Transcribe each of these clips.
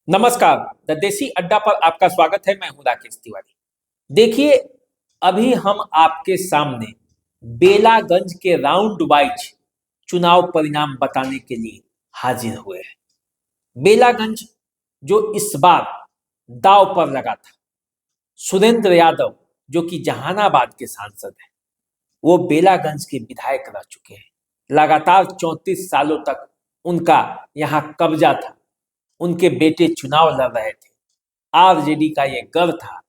नमस्कार। द देसी अड्डा पर आपका स्वागत है। मैं हूं राकेश तिवारी। देखिए, अभी हम आपके सामने बेलागंज के राउंड वाइज चुनाव परिणाम बताने के लिए हाजिर हुए हैं। बेलागंज जो इस बार दांव पर लगा था, सुरेंद्र यादव जो कि जहानाबाद के सांसद हैं, वो बेलागंज के विधायक रह चुके हैं। लगातार 34 सालों तक उनका यहाँ कब्जा था। उनके बेटे चुनाव लड़ रहे थे। आरजेडी का ये गढ़ था।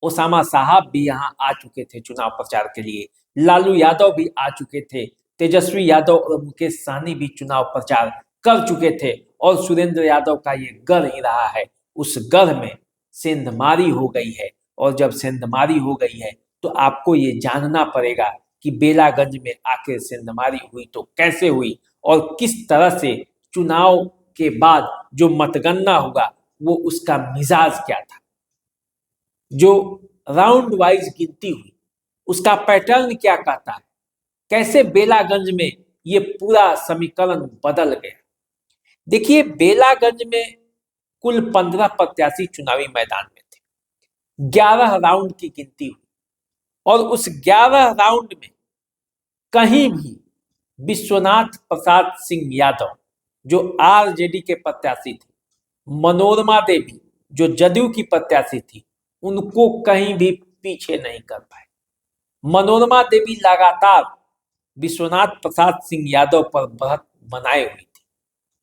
ओसामा साहब भी यहाँ आ चुके थे चुनाव प्रचार के लिए। लालू यादव भी आ चुके थे। तेजस्वी यादव और मुकेश सहनी भी चुनाव प्रचार कर चुके थे। और सुरेंद्र यादव का ये गढ़ ही रहा है। उस गढ़ में सेंधमारी हो गई है। और जब सेंधमारी हो गई है तो आपको ये जानना पड़ेगा कि बेलागंज में आखिर सेंधमारी हुई तो कैसे हुई और किस तरह से चुनाव के बाद जो मतगणना हुआ वो उसका मिजाज क्या था। जो राउंड वाइज गिनती हुई उसका पैटर्न क्या कहता है। कैसे बेलागंज में ये पूरा समीकरण बदल गया। देखिए, बेलागंज में कुल 15 प्रत्याशी चुनावी मैदान में थे। 11 राउंड की गिनती हुई और उस 11 राउंड में कहीं भी विश्वनाथ प्रसाद सिंह यादव जो आरजेडी के प्रत्याशी थे, मनोरमा देवी जो जदयू की प्रत्याशी थी, उनको कहीं भी पीछे नहीं कर पाए। मनोरमा देवी लगातार विश्वनाथ प्रसाद सिंह यादव पर बढ़त बनाए हुई थी।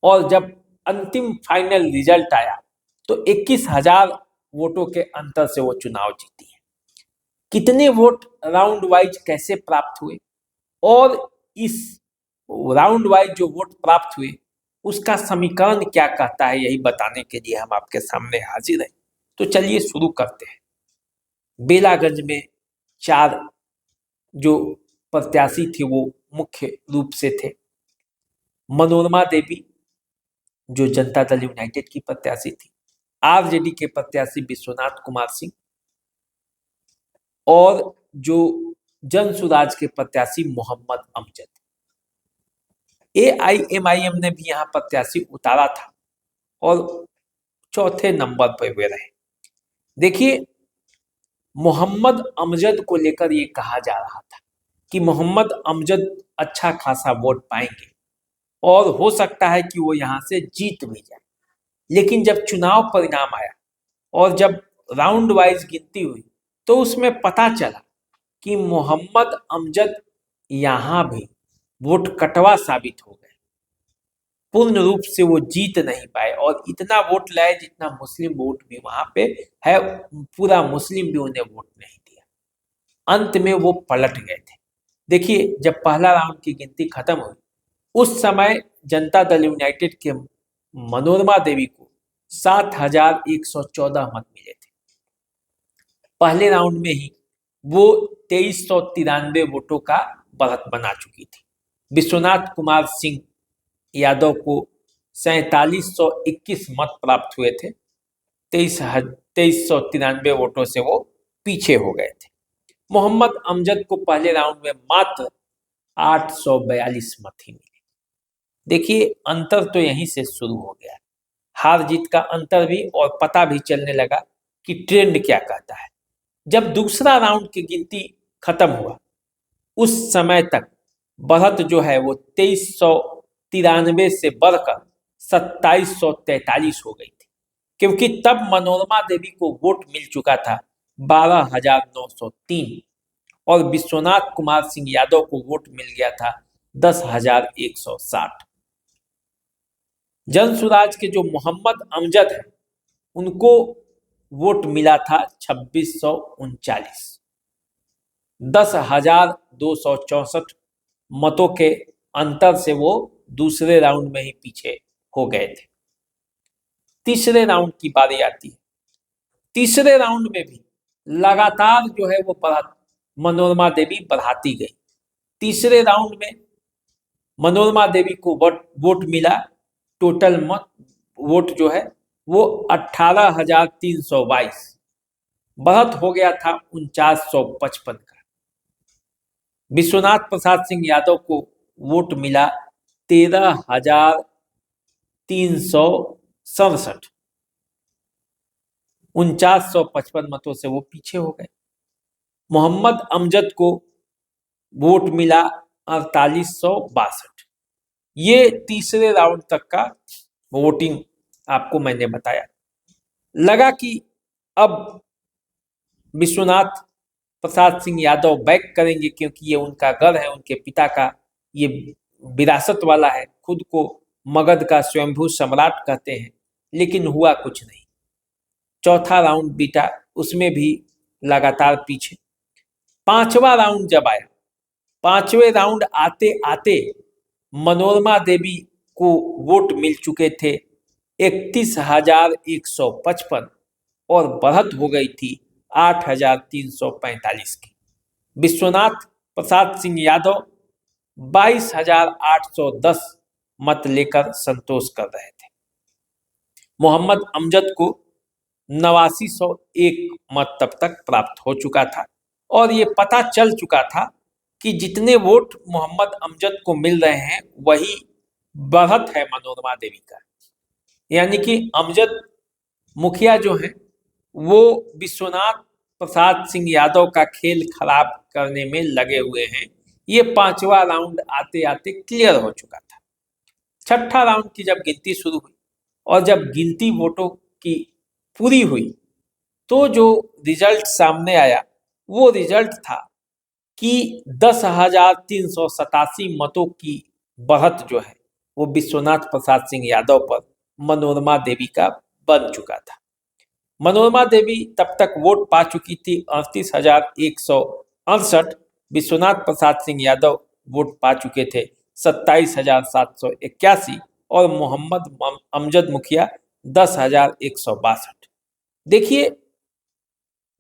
और जब अंतिम फाइनल रिजल्ट आया तो 21,000 वोटों के अंतर से वो चुनाव जीती है। कितने वोट राउंड वाइज कैसे प्राप्त हुए और इस राउंड वाइज जो वोट प्राप्त हुए उसका समीकरण क्या कहता है, यही बताने के लिए हम आपके सामने हाजिर हैं। तो चलिए शुरू करते हैं। बेलागंज में 4 जो प्रत्याशी थे वो मुख्य रूप से थे। मनोरमा देवी जो जनता दल यूनाइटेड की प्रत्याशी थी, आरजेडी के प्रत्याशी विश्वनाथ कुमार सिंह और जो जन सुराज के प्रत्याशी मोहम्मद अमजद। एआईएमआईएम ने भी यहाँ प्रत्याशी उतारा था और चौथे नंबर पर वे रहे। देखिए, मोहम्मद अमजद को लेकर ये कहा जा रहा था कि मोहम्मद अमजद अच्छा खासा वोट पाएंगे और हो सकता है कि वो यहाँ से जीत भी जाए। लेकिन जब चुनाव परिणाम आया और जब राउंड वाइज गिनती हुई तो उसमें पता चला कि मोहम्मद अमजद यहाँ भी वोट कटवा साबित हो गए। पूर्ण रूप से वो जीत नहीं पाए और इतना वोट लाए जितना मुस्लिम वोट भी वहां पे है, पूरा मुस्लिम भी उन्हें वोट नहीं दिया। अंत में वो पलट गए थे। देखिए, जब पहला राउंड की गिनती खत्म हुई उस समय जनता दल यूनाइटेड के मनोरमा देवी को 7,114 मत मिले थे। पहले राउंड में ही वो 2393 वोटों का बढ़त बना चुकी थी। विश्वनाथ कुमार सिंह यादव को 4721 मत प्राप्त हुए थे। 2393 वोटों से वो पीछे हो गए थे। मोहम्मद अमजद को पहले राउंड में मात्र 842 मत ही मिले। देखिए, अंतर तो यहीं से शुरू हो गया। हार जीत का अंतर भी और पता भी चलने लगा कि ट्रेंड क्या कहता है। जब दूसरा राउंड की गिनती खत्म हुआ उस समय तक बढ़त जो है वो 2393 से बढ़कर 2743 हो गई थी, क्योंकि तब मनोरमा देवी को वोट मिल चुका था 12,903 और विश्वनाथ कुमार सिंह यादव को वोट मिल गया था 10,160। जन सुराज के जो मोहम्मद अमजद हैं उनको वोट मिला था 2639। 10,264 मतों के अंतर से वो दूसरे राउंड में ही पीछे हो गए थे। तीसरे राउंड की बारी आती है। तीसरे राउंड में भी लगातार जो है वो बढ़त मनोरमा देवी बढ़ाती गई। तीसरे राउंड में मनोरमा देवी को वोट मिला, टोटल मत वोट जो है वो 18,322, बढ़त हो गया था 4955 का। विश्वनाथ प्रसाद सिंह यादव को वोट मिला 13,367 4955 मतों से वो पीछे हो गए। मोहम्मद अमजद को वोट मिला 4862। ये तीसरे राउंड तक का वोटिंग आपको मैंने बताया। लगा कि अब विश्वनाथ प्रसाद सिंह यादव बैक करेंगे, क्योंकि ये उनका घर है, उनके पिता का ये विरासत वाला है, खुद को मगध का स्वयंभू सम्राट कहते हैं। लेकिन हुआ कुछ नहीं। चौथा राउंड बीता, उसमें भी लगातार पीछे। पांचवा राउंड जब आया, पांचवें राउंड आते आते मनोरमा देवी को वोट मिल चुके थे 31,155 और बढ़त हो गई थी 8,345 की। विश्वनाथ प्रसाद सिंह यादव 22,810 मत लेकर संतोष कर रहे थे। मोहम्मद अमजद को 8901 मत तब तक प्राप्त हो चुका था और ये पता चल चुका था कि जितने वोट मोहम्मद अमजद को मिल रहे हैं वही बढ़त है मनोरमा देवी का। यानी कि अमजद मुखिया जो हैं वो विश्वनाथ प्रसाद सिंह यादव का खेल खराब करने में लगे हुए हैं। ये पांचवा राउंड आते आते क्लियर हो चुका था। छठा राउंड की जब गिनती शुरू हुई और जब गिनती वोटों की पूरी हुई तो जो रिजल्ट सामने आया वो रिजल्ट था कि 10,387 मतों की बढ़त जो है वो विश्वनाथ प्रसाद सिंह यादव पर मनोरमा देवी का बन चुका था। मनोरमा देवी तब तक वोट पा चुकी थी 38,168। विश्वनाथ प्रसाद सिंह यादव वोट पा चुके थे 27,781 और मोहम्मद अमजद मुखिया 10,162। देखिए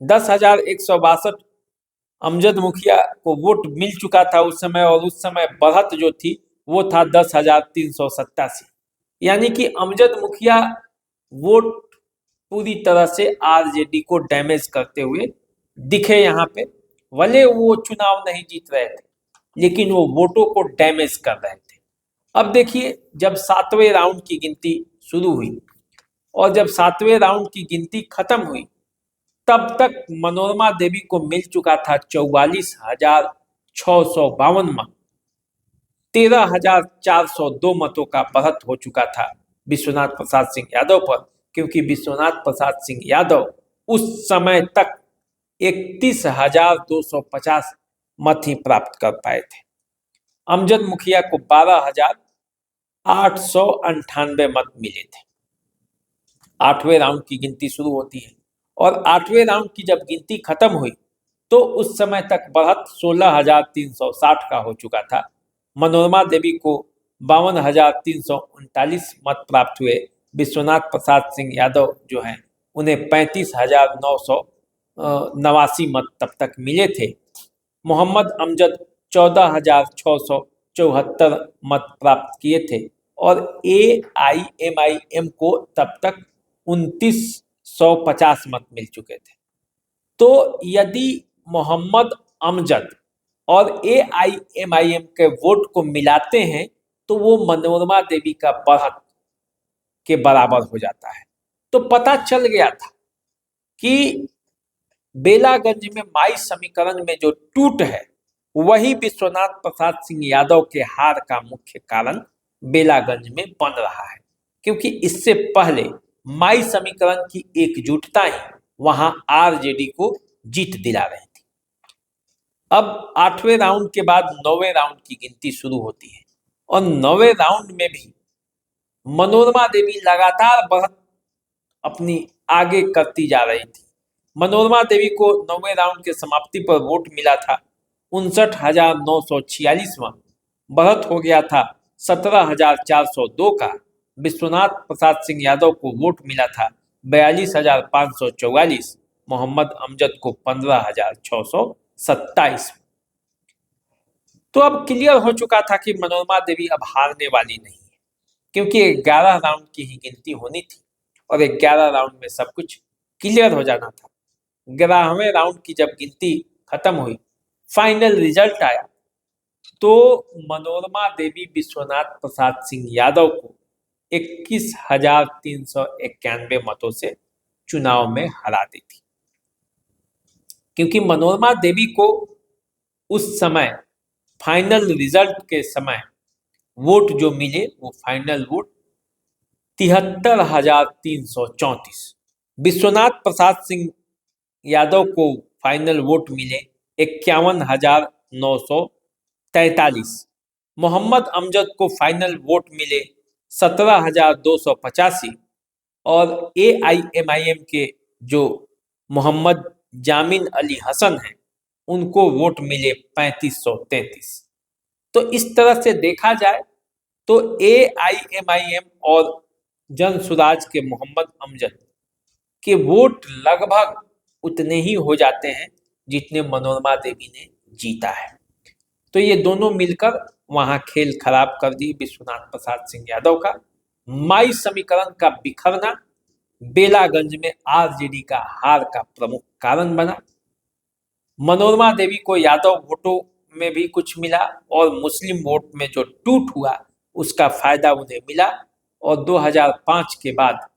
10,162 अमजद मुखिया को वोट मिल चुका था उस समय, और उस समय बढ़त जो थी वो था 10,387। यानी कि अमजद मुखिया वोट पूरी तरह से आरजेडी को डैमेज करते हुए दिखे यहाँ पे। भले वो चुनाव नहीं जीत रहे थे लेकिन वो वोटों को डैमेज कर रहे थे। अब देखिए जब सातवें राउंड की गिनती शुरू हुई और जब सातवें राउंड की गिनती खत्म हुई तब तक मनोरमा देवी को मिल चुका था 44,652 मत। 13,402 मतों का बढ़त हो चुका था विश्वनाथ प्रसाद सिंह यादव पर, क्योंकि विश्वनाथ प्रसाद सिंह यादव उस समय तक 31,250 मत ही प्राप्त कर पाए थे। अमजद मुखिया को 12,898 मत मिले थे। आठवें राउंड की गिनती शुरू होती है और आठवें राउंड की जब गिनती खत्म हुई तो उस समय तक बढ़त 16,360 का हो चुका था। मनोरमा देवी को 52,339 मत प्राप्त हुए। विश्वनाथ प्रसाद सिंह यादव जो हैं उन्हें 35,989 मत तब तक मिले थे। मोहम्मद अमजद 14,674 मत प्राप्त किए थे और AIMIM को तब तक 2,950 मत मिल चुके थे। तो यदि मोहम्मद अमजद और AIMIM के वोट को मिलाते हैं तो वो मनोरमा देवी का बढ़त के बराबर हो जाता है। तो पता चल गया था कि बेलागंज में माई समीकरण में जो टूट है वही विश्वनाथ प्रसाद सिंह यादव के हार का मुख्य कारण बेलागंज में बन रहा है, क्योंकि इससे पहले माई समीकरण की एकजुटता ही वहां आरजेडी को जीत दिला रही थी। अब आठवें राउंड के बाद नौवें राउंड की गिनती शुरू होती है और नौवें राउंड में भी मनोरमा देवी लगातार बढ़त अपनी आगे करती जा रही थी। मनोरमा देवी को नौवें राउंड के समाप्ति पर वोट मिला था 59,946 बढ़त हो गया था 17,402 का। विश्वनाथ प्रसाद सिंह यादव को वोट मिला था 42,544, मोहम्मद अमजद को 15,627। तो अब क्लियर हो चुका था कि मनोरमा देवी अब हारने वाली नहीं है, क्योंकि 11 राउंड की ही गिनती होनी थी और 11 राउंड में सब कुछ क्लियर हो जाना था। 11वें राउंड की जब गिनती खत्म हुई, फाइनल रिजल्ट आया तो मनोरमा देवी विश्वनाथ प्रसाद सिंह यादव को 21,391 मतों से चुनाव में हरा देती, क्योंकि मनोरमा देवी को उस समय फाइनल रिजल्ट के समय वोट जो मिले वो फाइनल वोट 73,334। विश्वनाथ प्रसाद सिंह यादव को फाइनल वोट मिले 51,943। मोहम्मद अमजद को फाइनल वोट मिले 17,285 और AIMIM के जो मोहम्मद जामिन अली हसन हैं उनको वोट मिले 3533। तो इस तरह से देखा जाए तो AIMIM और जन सुराज के मोहम्मद अमजद के वोट लगभग उतने ही हो जाते हैं जितने मनोरमा देवी ने जीता है। तो ये दोनों मिलकर वहां खेल खराब कर दी विश्वनाथ प्रसाद सिंह यादव का। माई समीकरण का बिखरना बेलागंज में आरजेडी का हार का प्रमुख कारण बना। मनोरमा देवी को यादव वोटों में भी कुछ मिला और मुस्लिम वोट में जो टूट हुआ उसका फायदा उन्हें मिला। और 2005 के बाद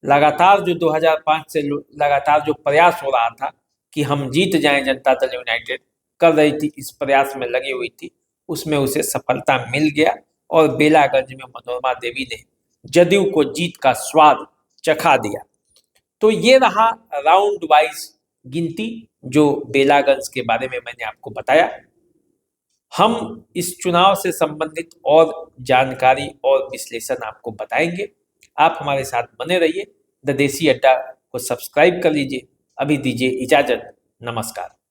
लगातार जो 2005 से लगातार जो प्रयास हो रहा था कि हम जीत जाएं, जनता दल यूनाइटेड कर रही थी, इस प्रयास में लगी हुई थी, उसमें उसे सफलता मिल गया और बेलागंज में मनोरमा देवी ने जदयू को जीत का स्वाद चखा दिया। तो ये रहा राउंड वाइज गिनती जो बेलागंज के बारे में मैंने आपको बताया। हम इस चुनाव से संबंधित और जानकारी और विश्लेषण आपको बताएंगे। आप हमारे साथ बने रहिए। द देसी अड्डा को सब्सक्राइब कर लीजिए। अभी दीजिए इजाजत। नमस्कार।